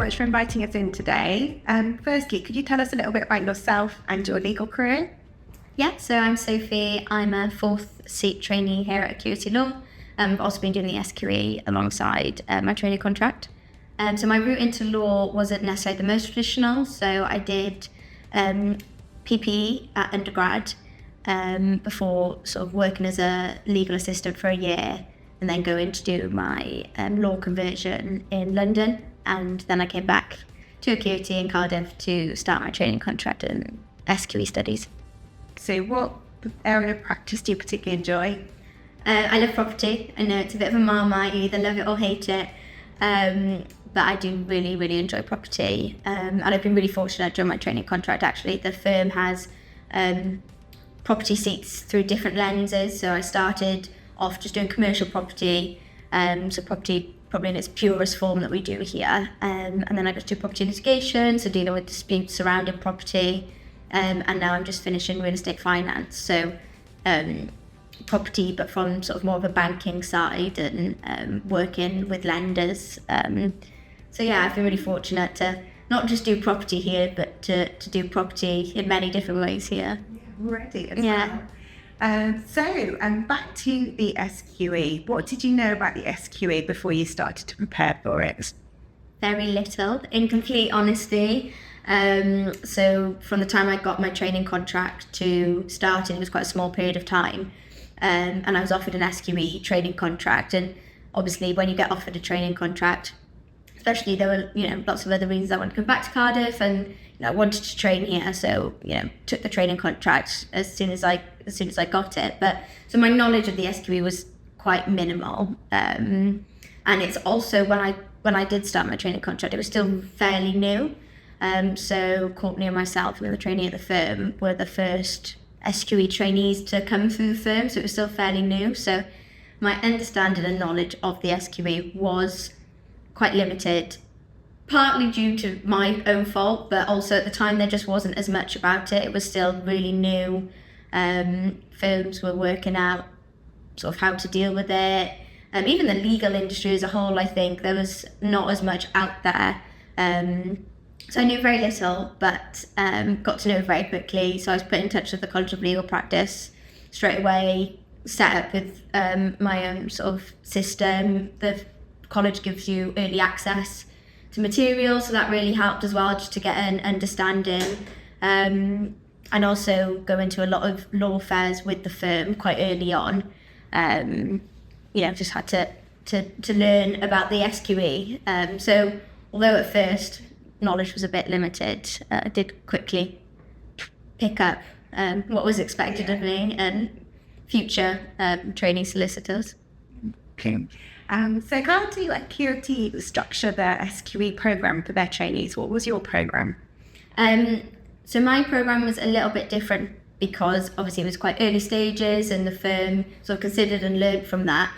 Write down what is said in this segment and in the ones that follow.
much for inviting us in today. Firstly, could you tell us a little bit about yourself and your legal career? Yeah, so I'm Sophie. I'm a fourth seat trainee here at Acuity Law. I've also been doing the SQE alongside my training contract. So my route into law wasn't necessarily the most traditional. So I did PPE at undergrad before sort of working as a legal assistant for a year, and then going to do my law conversion in London. And then I came back to Acuity in Cardiff to start my training contract in SQE studies. So what area of practice do you particularly enjoy? I love property. I know it's a bit of a marmite, you either love it or hate it. But I do really, really enjoy property. And I've been really fortunate during my training contract, actually. The firm has property seats through different lenses. So I started off just doing commercial property. So property probably in its purest form that we do here. And then I just do property litigation, so dealing with disputes surrounding property. And now I'm just finishing real estate finance. So property, but from sort of more of a banking side and working with lenders. So yeah, I've been really fortunate to not just do property here, but to do property in many different ways here. Already as well. So back to the SQE. What did you know about the SQE before you started to prepare for it? Very little, in complete honesty. So from the time I got my training contract to starting, it was quite a small period of time. And I was offered an SQE training contract. And obviously when you get offered a training contract, especially there were, lots of other reasons I wanted to come back to Cardiff, and I wanted to train here. So, took the training contract as soon as I got it. But so my knowledge of the SQE was quite minimal. And it's also when I did start my training contract, it was still fairly new. So Courtney and myself, the trainee at the firm, were the first SQE trainees to come through the firm, so it was still fairly new. So my understanding and knowledge of the SQE was quite limited, partly due to my own fault, but also at the time there just wasn't as much about it. It was still really new. Firms were working out sort of how to deal with it. Even the legal industry as a whole, I think there was not as much out there. So I knew very little, but got to know very quickly. So I was put in touch with the College of Legal Practice straight away, set up with my own sort of system. The college gives you early access to materials, so that really helped as well, just to get an understanding. And also go into a lot of law fairs with the firm quite early on. Just had to learn about the SQE. So although at first knowledge was a bit limited, I did quickly pick up what was expected of me and future trainee solicitors. Okay. So how do Acuity structure their SQE program for their trainees? What was your program? So my program was a little bit different because obviously it was quite early stages and the firm sort of considered and learned from that.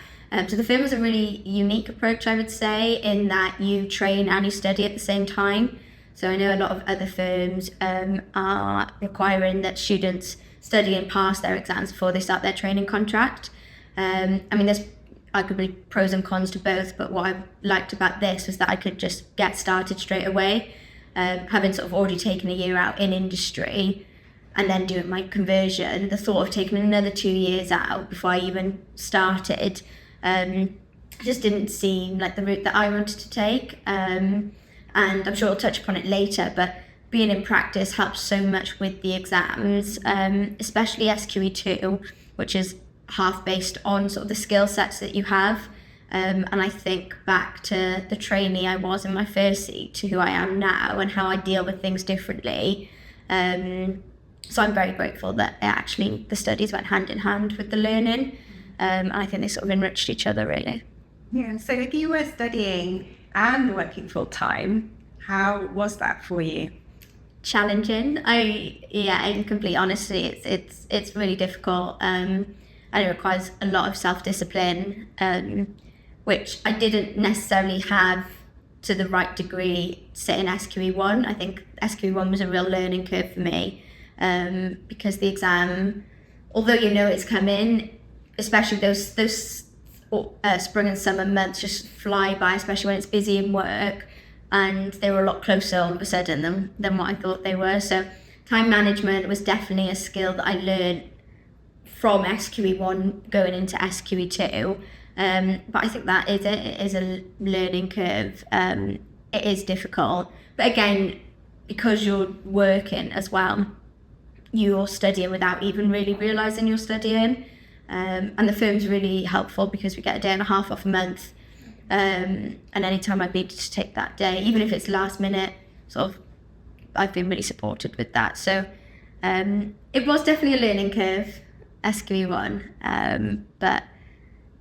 So the firm was a really unique approach, I would say, in that you train and you study at the same time. So I know a lot of other firms are requiring that students study and pass their exams before they start their training contract. There's arguably pros and cons to both, but what I liked about this was that I could just get started straight away, having sort of already taken a year out in industry and then doing my conversion. The thought of taking another 2 years out before I even started just didn't seem like the route that I wanted to take. And I'm sure I'll touch upon it later, but being in practice helps so much with the exams, especially SQE2, which is half based on sort of the skill sets that you have. And I think back to the trainee I was in my first seat to who I am now and how I deal with things differently. So I'm very grateful that actually the studies went hand in hand with the learning. And I think they sort of enriched each other, really. Yeah, so if you were studying and working full time, how was that for you? Challenging. In complete honesty, it's really difficult. And it requires a lot of self-discipline, which I didn't necessarily have to the right degree set in SQE1. I think SQE1 was a real learning curve for me, because the exam, although it's coming, especially those spring and summer months just fly by, especially when it's busy in work. and they were a lot closer all of a sudden than what I thought they were. So time management was definitely a skill that I learned from SQE1 going into SQE2. But I think that is it is a learning curve. It is difficult. But again, because you're working as well, you're studying without even really realising you're studying. And the firm's really helpful because we get a day and a half off a month. And anytime I've needed to take that day, even if it's last minute, I've been really supported with that. So it was definitely a learning curve, SQE1, but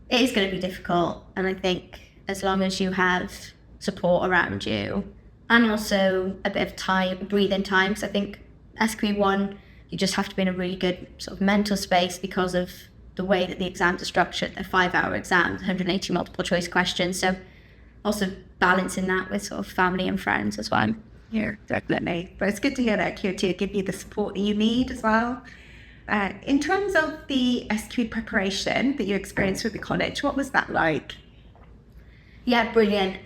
it is going to be difficult. And I think as long as you have support around you and also a bit of time, breathing time, because I think SQE1, you just have to be in a really good sort of mental space because of the way that the exams are structured. They're 5-hour exams, 180 multiple choice questions. So also balancing that with sort of family and friends as well. Yeah, definitely. But it's good to hear that Acuity will give you the support that you need as well. In terms of the SQE preparation that you experienced with the college, what was that like? Yeah, brilliant.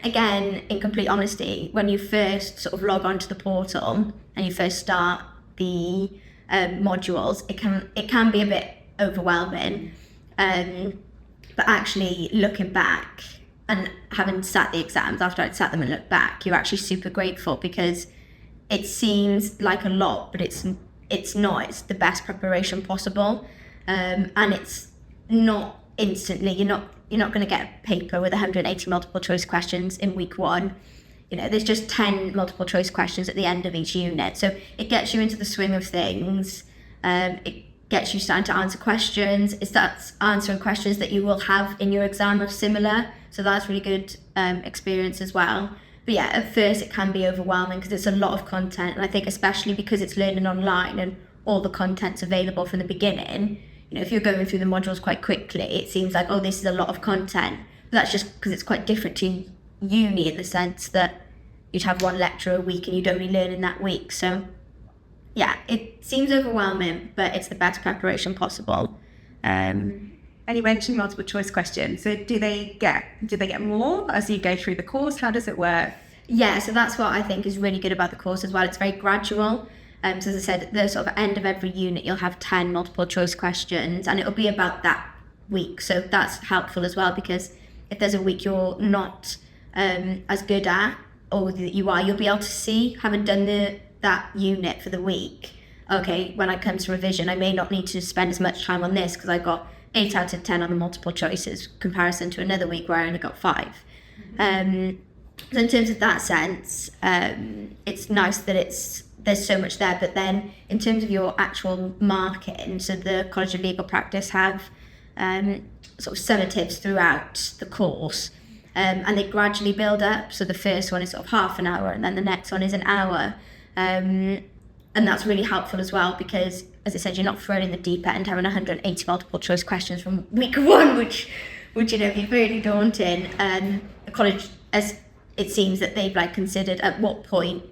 Again, in complete honesty, when you first sort of log onto the portal and you first start the modules, it can be a bit overwhelming. But actually looking back and having sat the exams, after I'd sat them and looked back, you're actually super grateful because it seems like a lot, but it's not. It's the best preparation possible, and it's not instantly. You're not going to get a paper with 180 multiple choice questions in week one. There's just 10 multiple choice questions at the end of each unit, so it gets you into the swing of things. It gets you starting to answer questions. It starts answering questions that you will have in your exam or similar, so that's really good experience as well. But yeah, at first it can be overwhelming because it's a lot of content, and I think especially because it's learning online and all the content's available from the beginning, if you're going through the modules quite quickly, it seems like, oh, this is a lot of content. But that's just because it's quite different to uni in the sense that you'd have one lecture a week and you'd only learn in that week. So yeah, it seems overwhelming, but it's the best preparation possible. And you mentioned multiple choice questions. So do they get more as you go through the course? How does it work? Yeah, so that's what I think is really good about the course as well. It's very gradual. So as I said, at the sort of end of every unit, you'll have 10 multiple choice questions, and it'll be about that week. So that's helpful as well, because if there's a week you're not as good at, or that you are, you'll be able to see, having done that unit for the week, okay, when I come to revision, I may not need to spend as much time on this because I got 8 out of 10 on the multiple choices, comparison to another week where I only got 5. So in terms of that sense, it's nice that there's so much there. But then in terms of your actual marking, so the College of Legal Practice have sort of summatives throughout the course, and they gradually build up. So the first one is sort of half an hour, and then the next one is an hour. And that's really helpful as well because, as I said, you're not thrown in the deep end having 180 multiple choice questions from week one, which be really daunting. The college, as it seems that they've considered at what point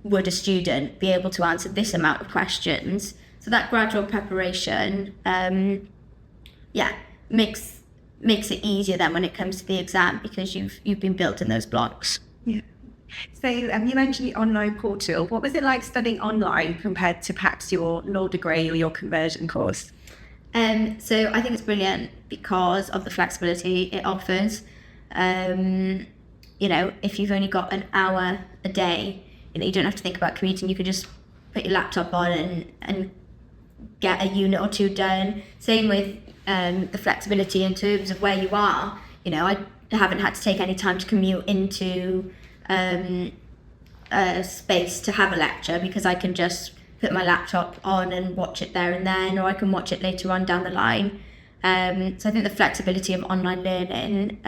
would a student be able to answer this amount of questions. So that gradual preparation, makes it easier then when it comes to the exam because you've been built in those blocks. Yeah. So you mentioned the online portal. What was it like studying online compared to perhaps your law degree or your conversion course? So I think it's brilliant because of the flexibility it offers. If you've only got an hour a day, you don't have to think about commuting. You can just put your laptop on and get a unit or two done. Same with the flexibility in terms of where you are. I haven't had to take any time to commute into a space to have a lecture because I can just put my laptop on and watch it there and then, or I can watch it later on down the line. So I think the flexibility of online learning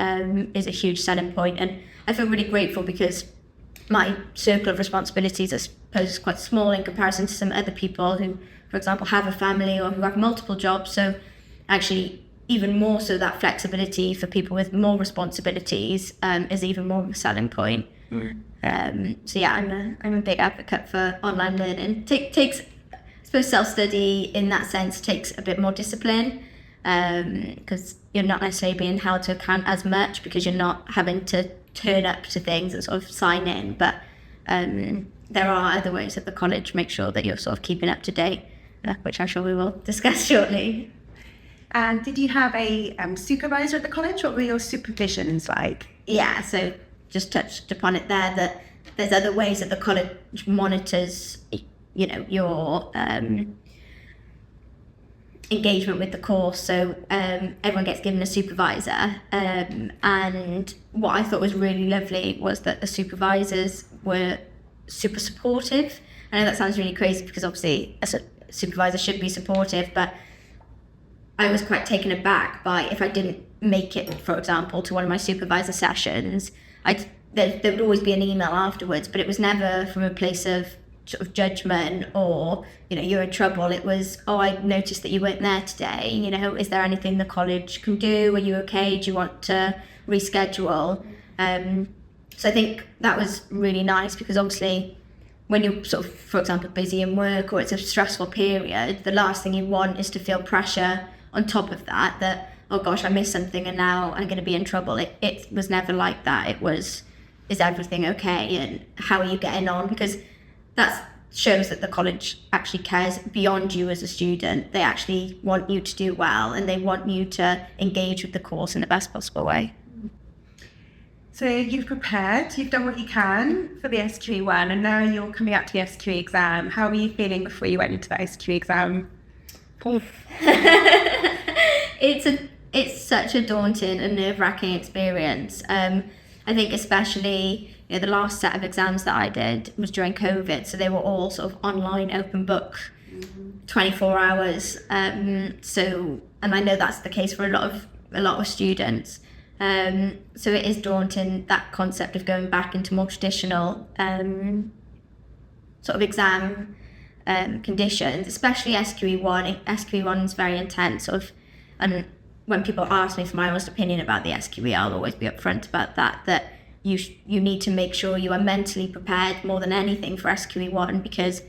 is a huge selling point, and I feel really grateful because my circle of responsibilities, I suppose, is quite small in comparison to some other people who, for example, have a family or who have multiple jobs. So actually, even more so, that flexibility for people with more responsibilities is even more of a selling point. So yeah, I'm a big advocate for online learning. Takes, I suppose, self-study in that sense takes a bit more discipline because you're not necessarily being held to account as much because you're not having to turn up to things and sort of sign in, but there are other ways that the college make sure that you're sort of keeping up to date, which I'm sure we will discuss shortly. And did you have a supervisor at the college? What were your supervisions like? Yeah, so just touched upon it there, that there's other ways that the college monitors, you know, your engagement with the course. So everyone gets given a supervisor, and what I thought was really lovely was that the supervisors were super supportive. I know that sounds really crazy because obviously a supervisor should be supportive, but I was quite taken aback by if I didn't make it, for example, to one of my supervisor sessions, there would always be an email afterwards, but it was never from a place of sort of judgment or, you know, you're in trouble. It was, oh, I noticed that you weren't there today. You know, is there anything the college can do? Are you okay? Do you want to reschedule? So I think that was really nice because obviously when you're sort of, for example, busy in work or it's a stressful period, the last thing you want is to feel pressure on top of that, oh gosh, I missed something and now I'm going to be in trouble. It was never like that. It was, is everything okay? And how are you getting on? Because that shows that the college actually cares beyond you as a student. They actually want you to do well and they want you to engage with the course in the best possible way. So you've prepared, you've done what you can for the SQE1 and now you're coming up to the SQE exam. How were you feeling before you went into the SQE exam? It's such a daunting and nerve-wracking experience. I think especially, you know, the last set of exams that I did was during COVID, so they were all sort of online, open book, 24 hours. So, and I know that's the case for a lot of students. So it is daunting, that concept of going back into more traditional sort of exam conditions, especially SQE1. SQE1 is very intense, sort of, and when people ask me for my honest opinion about the SQE, I'll always be upfront about that you need to make sure you are mentally prepared more than anything for SQE1 because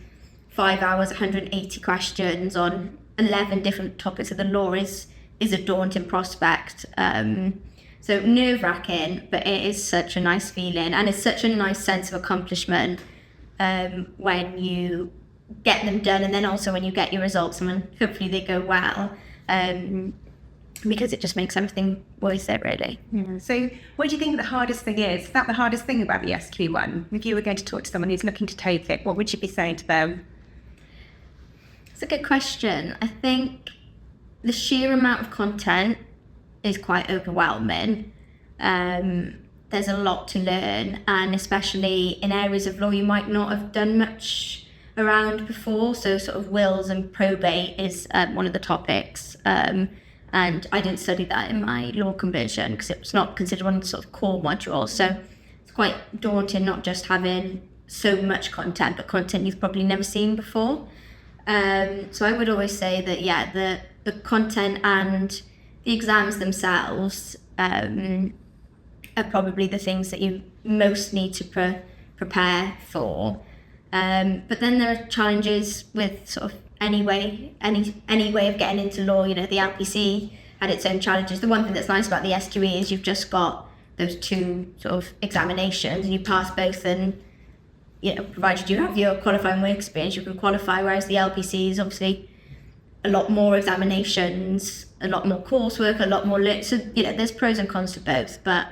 5 hours, 180 questions on 11 different topics of the law is a daunting prospect. So nerve-wracking, but it is such a nice feeling and it's such a nice sense of accomplishment when you get them done and then also when you get your results and when hopefully they go well, because it just makes everything worth it, really. Yeah. So what do you think the hardest thing is? Is that the hardest thing about the SQE1? If you were going to talk to someone who's looking to take it, what would you be saying to them? It's a good question. I think the sheer amount of content is quite overwhelming. There's a lot to learn, and especially in areas of law you might not have done much around before. So sort of wills and probate is one of the topics. And I didn't study that in my law conversion because it was not considered one of the sort of core modules. So it's quite daunting not just having so much content, but content you've probably never seen before. So I would always say that, yeah, the content and the exams themselves are probably the things that you most need to prepare for. But then there are challenges with sort of any way of getting into law. You know, the LPC had its own challenges. The one thing that's nice about the SQE is you've just got those two sort of examinations and you pass both, and, you know, provided you have your qualifying work experience, you can qualify, whereas the LPC is obviously a lot more examinations, a lot more coursework, a lot more so, you know, there's pros and cons to both, but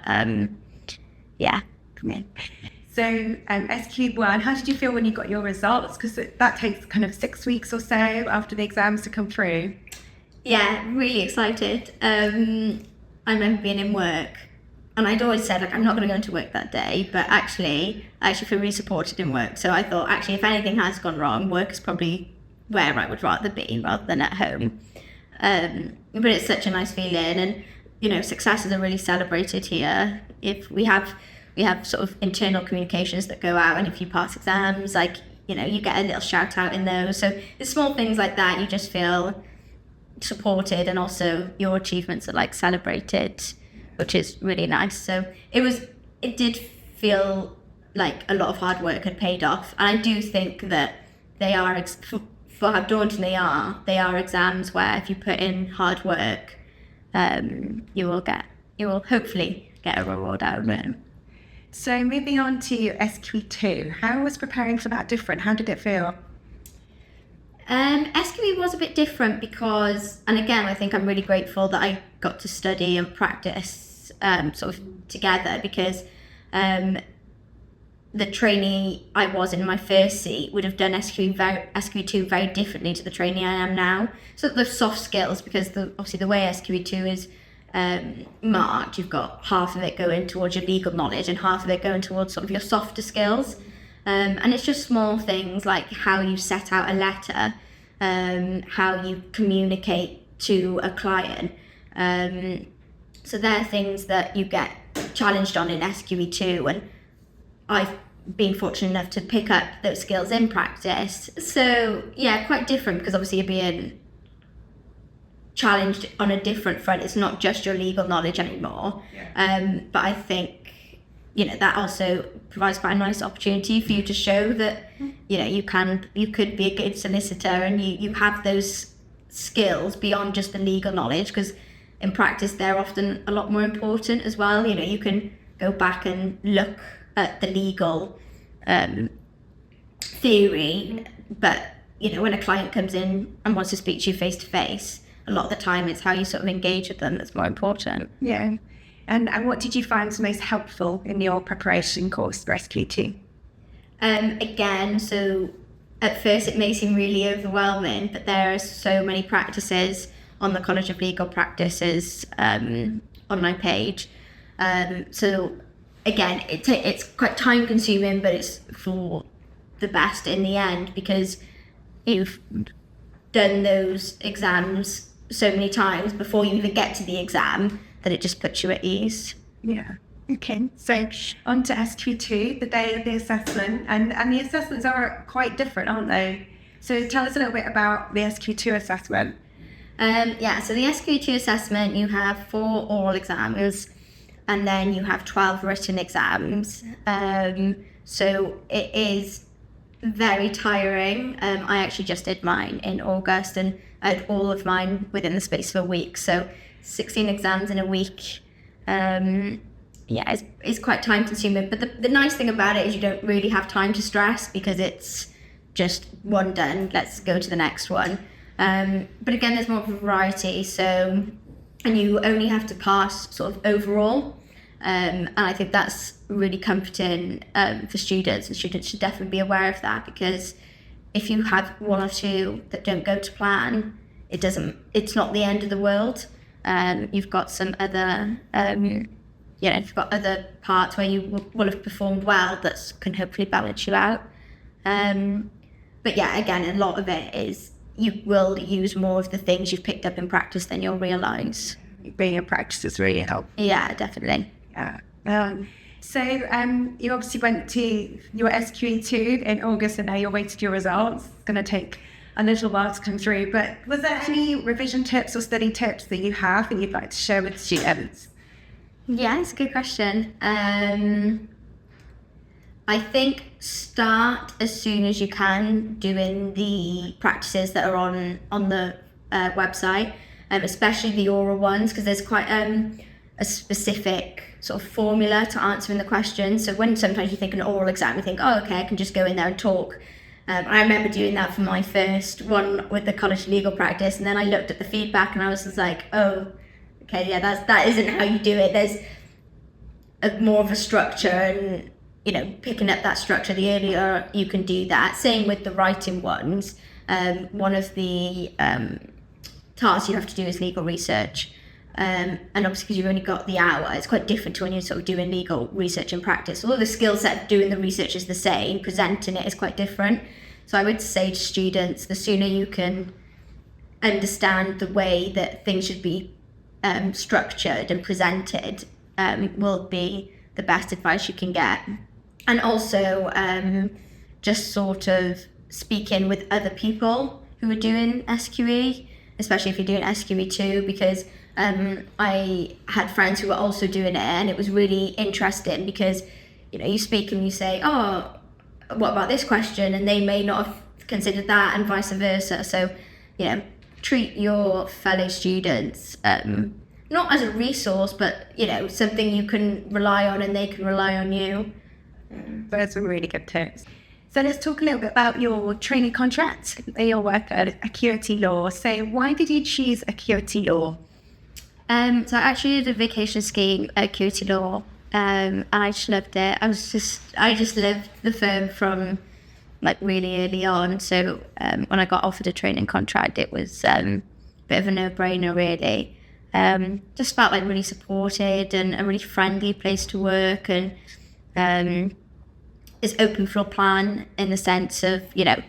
yeah. So SQE1, how did you feel when you got your results? Because that takes kind of 6 weeks or so after the exams to come through. Yeah, really excited. I remember being in work and I'd always said, like, I'm not going to go into work that day, but I actually feel really supported in work. So I thought, actually, if anything has gone wrong, work is probably where I would rather be rather than at home. But it's such a nice feeling, and, you know, successes are really celebrated here. If we have sort of internal communications that go out, and if you pass exams, like, you know, you get a little shout out in those. So it's small things like that, you just feel supported, and also your achievements are like celebrated, which is really nice. So it did feel like a lot of hard work had paid off, and I do think that they are, for how daunting they are exams where if you put in hard work, you will hopefully get a reward out of it. So moving on to SQE2, how was preparing for that different? How did it feel? SQE was a bit different because, and again, I think I'm really grateful that I got to study and practice sort of together, because the trainee I was in my first seat would have done SQE2 very differently to the trainee I am now. So the soft skills, because obviously the way SQE2 is marked, you've got half of it going towards your legal knowledge and half of it going towards sort of your softer skills. And it's just small things like how you set out a letter, how you communicate to a client. So they're things that you get challenged on in SQE2, and I've been fortunate enough to pick up those skills in practice. So yeah, quite different, because obviously you're being challenged on a different front. It's not just your legal knowledge anymore. Yeah. But I think, that also provides quite a nice opportunity for you to show that, you could be a good solicitor, and you have those skills beyond just the legal knowledge, because in practice they're often a lot more important as well. You can go back and look at the legal theory, but when a client comes in and wants to speak to you face to face, a lot of the time it's how you sort of engage with them that's more important. Yeah. And what did you find was most helpful in your preparation course for SQE2? Again, so at first it may seem really overwhelming, but there are so many practices on the College of Legal Practice's online page. So again, it's quite time consuming, but it's for the best in the end, because you've done those exams so many times before you even get to the exam that it just puts you at ease. Yeah. Okay. So on to SQE2, the day of the assessment, and the assessments are quite different, aren't they? So tell us a little bit about the SQE2 assessment. So the SQE2 assessment, you have 4 oral exams, and then you have 12 written exams. So it is very tiring. I actually just did mine in August, and I had all of mine within the space of a week. So 16 exams in a week. It's quite time consuming. But the nice thing about it is you don't really have time to stress, because it's just one done, let's go to the next one. But again, there's more variety. So, and you only have to pass sort of overall. And I think that's really comforting for students, and students should definitely be aware of that, because if you have 1 or 2 that don't go to plan, it's not the end of the world. You've got some other, you've got other parts where you will have performed well that can hopefully balance you out. But yeah, again, a lot of it is you will use more of the things you've picked up in practice than you'll realise. Being in practice is really helpful. Yeah, definitely. Yeah. So you obviously went to your SQE2 in August, and now you're waiting for your results. It's going to take a little while to come through, but was there any revision tips or study tips that you have that you'd like to share with students? Yeah, it's a good question. I think start as soon as you can doing the practices that are on the website, especially the oral ones, because there's quite a specific sort of formula to answering the questions. So when sometimes you think an oral exam, you think, oh, okay, I can just go in there and talk. I remember doing that for my first one with the College of Legal Practice, and then I looked at the feedback and I was just like, oh, okay, yeah, that isn't how you do it. There's more of a structure, and picking up that structure, the earlier you can do that. Same with the writing ones. One of the tasks you have to do is legal research. And obviously, because you've only got the hour, it's quite different to when you're sort of doing legal research in practice. Although the skill set of doing the research is the same, presenting it is quite different. So I would say to students, the sooner you can understand the way that things should be structured and presented, will be the best advice you can get. And also just sort of speaking with other people who are doing SQE, especially if you're doing SQE2, because I had friends who were also doing it, and it was really interesting because you speak and you say, oh, what about this question, and they may not have considered that, and vice versa. So treat your fellow students not as a resource, but, you know, something you can rely on and they can rely on you. Those are really good tips. So let's talk a little bit about your training contract and your work at Acuity Law. So why did you choose Acuity Law? So I actually did a vacation scheme at Acuity Law, and I just loved it. I just loved the firm from like really early on. So when I got offered a training contract, it was a bit of a no-brainer, really. Just felt like really supported and a really friendly place to work, and it's open floor plan in the sense of, you know,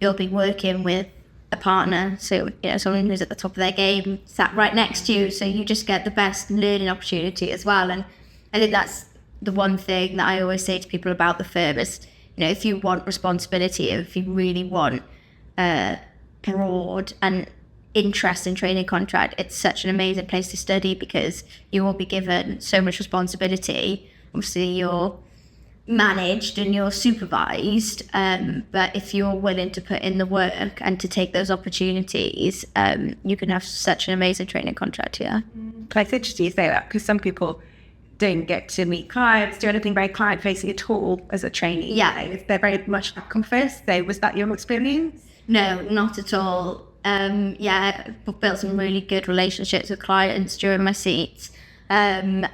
you'll be working with a partner, so, you know, someone who's at the top of their game sat right next to you, so you just get the best learning opportunity as well. And I think that's the one thing that I always say to people about the firm is, you know, if you want responsibility, if you really want broad and interest in training contract, it's such an amazing place to study because you will be given so much responsibility. Obviously you're managed and you're supervised, but if you're willing to put in the work and to take those opportunities, you can have such an amazing training contract here. It's interesting you say that because some people don't get to meet clients, do anything very client facing at all as a trainee. Yeah, they're very much back on first. So was that your experience? No, not at all. I've built some really good relationships with clients during my seats, and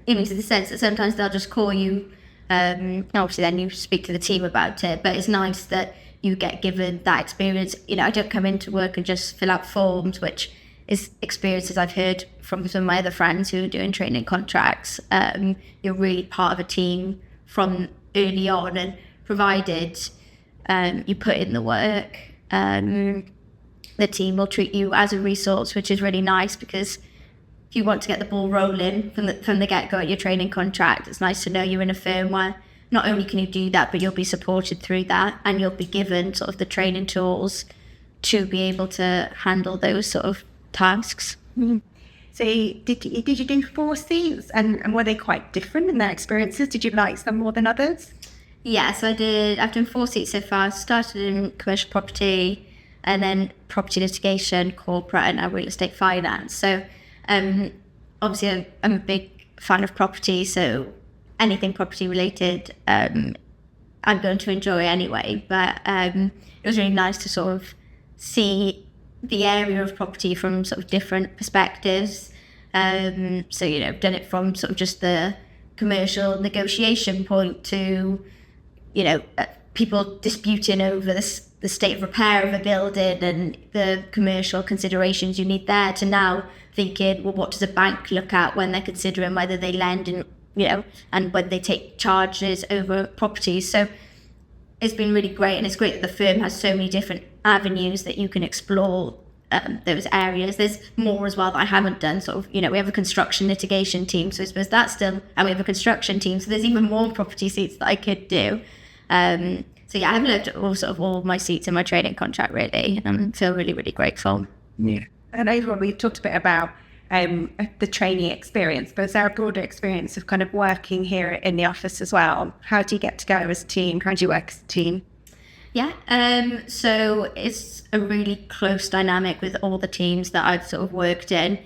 even to the sense that sometimes they'll just call you. Obviously then you speak to the team about it, but it's nice that you get given that experience. You know, I don't come into work and just fill out forms, which is experiences I've heard from some of my other friends who are doing training contracts. You're really part of a team from early on, and provided you put in the work, the team will treat you as a resource, which is really nice because if you want to get the ball rolling from the get-go at your training contract, it's nice to know you're in a firm where not only can you do that, but you'll be supported through that, and you'll be given sort of the training tools to be able to handle those sort of tasks. Mm-hmm. So did you do 4 seats, and were they quite different in their experiences? Did you like some more than others? Yes, I did. I've done 4 seats so far. I started in commercial property, and then property litigation, corporate, and now real estate finance. So obviously I'm a big fan of property, so anything property related I'm going to enjoy anyway. But it was really nice to sort of see the area of property from sort of different perspectives. So, you know, I've done it from sort of just the commercial negotiation point to, you know, people disputing over the state of repair of a building and the commercial considerations you need there, to now thinking, well, what does a bank look at when they're considering whether they lend and, you know, and when they take charges over properties. So it's been really great, and it's great that the firm has so many different avenues that you can explore those areas. There's more as well that I haven't done. Sort of, you know, we have a construction litigation team, so I suppose that's still, and we have a construction team, so there's even more property seats that I could do. So yeah, I've looked at all my seats in my training contract really, and I feel really, really grateful. Yeah. And overall, we talked a bit about the trainee experience, but is there a broader experience of kind of working here in the office as well? How do you get to go as a team? How do you work as a team? Yeah, so it's a really close dynamic with all the teams that I've sort of worked in.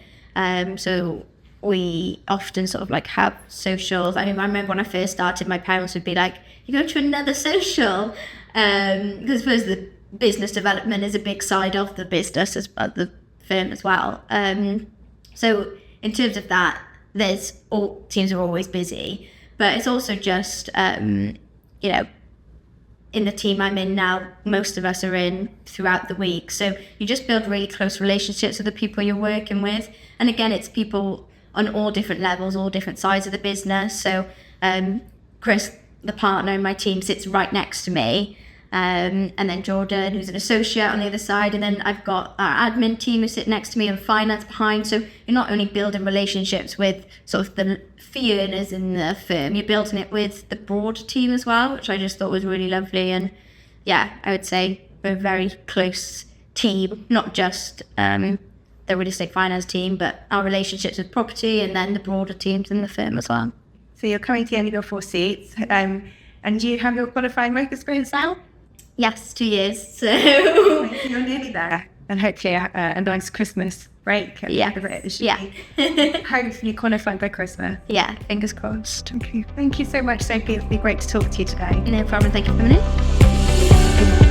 So we often sort of like have socials. I mean, I remember when I first started, my parents would be like, "You go to another social," because I suppose the business development is a big side of the business as the firm as well. So in terms of that, all teams are always busy, but it's also just you know, in the team I'm in now, most of us are in throughout the week. So you just build really close relationships with the people you're working with. And again, it's people on all different levels, all different sides of the business. So Chris, the partner in my team, sits right next to me. And then Jordan, who's an associate, on the other side. And then I've got our admin team who sit next to me and finance behind. So you're not only building relationships with sort of the fee earners in the firm, you're building it with the broader team as well, which I just thought was really lovely. And yeah, I would say we're a very close team, not just the real estate finance team, but our relationships with property and then the broader teams in the firm as well. So you're coming to the end of your 4 seats, and do you have your qualifying work experience now? Yes, 2 years. So you're nearly there. and hopefully a nice Christmas break at the end of it. Hopefully qualified by Christmas. Yeah. Fingers crossed. Okay. Thank you so much, Sophie. It's been great to talk to you today. No problem. Thank you for coming in.